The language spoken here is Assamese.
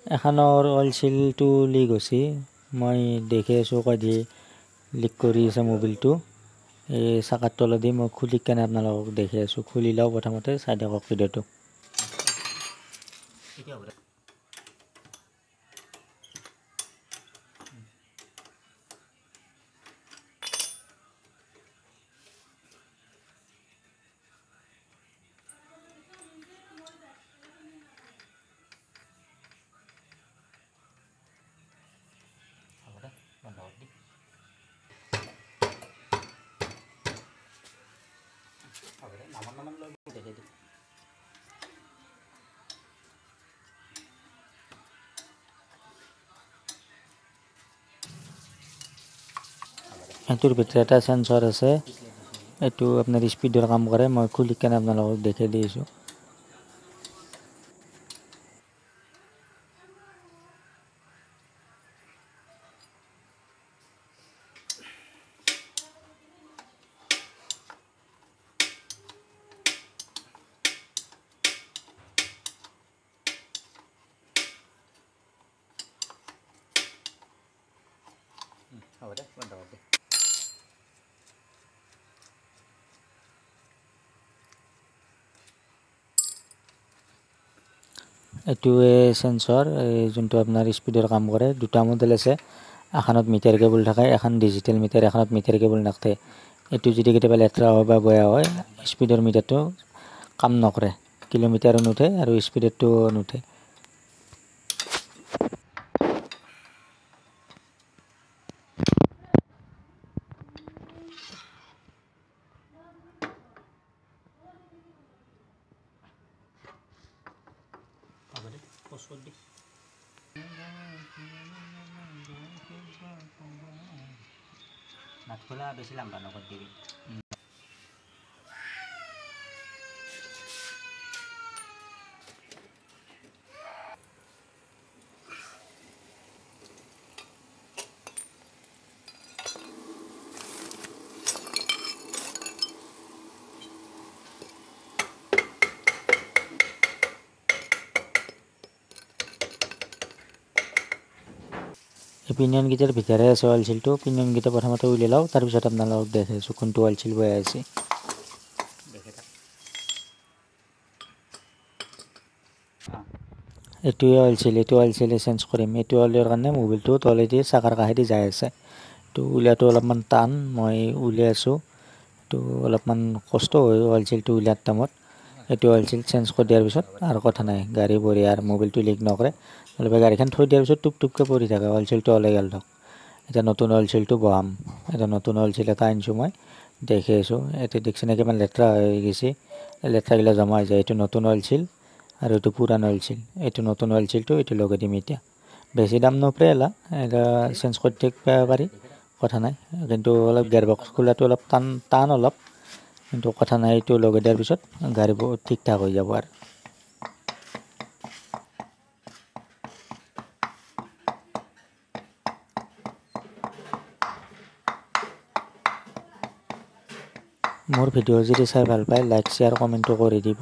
এখানৰ অইল চিলটো লিক হৈছে মই দেখি আছোঁ কদি লিক কৰি আছে মোবিলটো এই চাকাৰ তলেদি মই খুলি কেনে আপোনালোকক দেখি আছোঁ খুলি লওঁ প্ৰথমতে চাই থাকক ভিডিঅ'টো এইটোৰ ভিতৰত এটা সেন্সৰ আছে এইটো আপোনাৰ স্পীডৰ কাম কৰে মই খুলি কেনে আপোনালোকক দেখাই দিছোঁ এইটোৱে সেন্সৰ যোনটো আপোনাৰ স্পীডৰ কাম কৰে দুটা মডেল আছে এখনত মিটাৰ কেবল থাকে এখন ডিজিটেল মিটাৰ এখনত মিটাৰ কেবল নাথাকে এইটো যদি কেতিয়াবা লেতেৰা হয় বা বেয়া হয় স্পীডৰ মিটাৰটো কাম নকৰে কিলোমিটাৰো নুঠে আৰু স্পীডটো নুঠে নাটখোলা বেছি লম্বা নকৰ দিবি পিনিয়ন গিটাৰ ভিতৰে আছে অইল চিলটো পিনিয়ন গিটা প্ৰথমতে উলিয়াই লওঁ তাৰপিছত আপোনালোকক দেখাইছোঁ কোনটো অইল চিল বৈ আছে এইটোৱে অইল চিল এইটো অইল চিল চেঞ্জ কৰিম এইটো অইলৰ কাৰণে মোবিলটো তলেদি চাকাৰ কাষেদি যাই আছে তো উলিয়াটো অলপমান টান মই উলিয়াই আছোঁ তো অলপমান কষ্ট হয় অইল চিলটো উলিয়াৰ টাইমত এইটো অইল চিল চেঞ্জ কৰি দিয়াৰ পিছত আৰু কথা নাই গাড়ী বঢ়িয়া আৰু মোবিলটো লিক নকৰে অলপ গাড়ীখন থৈ দিয়াৰ পিছত টুপ টুপকৈ পৰি থাকে অইল চিলটো ওলাই গ'ল ধৰক এতিয়া নতুন অইল চিলটো বহাম এটা নতুন অইল চিল এটা আনিছোঁ মই দেখি আছোঁ এতিয়া দেখিছেনে কিমান লেতেৰা হৈ গৈছে লেতেৰাগিলা জমা হৈ যায় এইটো নতুন অইল চিল আৰু এইটো পুৰাণ অইল চিল এইটো নতুন অইল চিলটো এইটো লগাই দিম এতিয়া বেছি দাম নপৰে এটা চেঞ্জ কৰি থাকিব পাৰি কথা নাই কিন্তু অলপ গিয়াৰ বক্স খোলাটো অলপ টান অলপ কিন্তু কথা নাই এইটো লগাই দিয়াৰ পিছত গাড়ীবোৰ ঠিক ঠাক হৈ যাব আৰু মোৰ ভিডিঅ' যদি চাই ভাল পায় লাইক শ্বেয়াৰ কমেণ্টটো কৰি দিব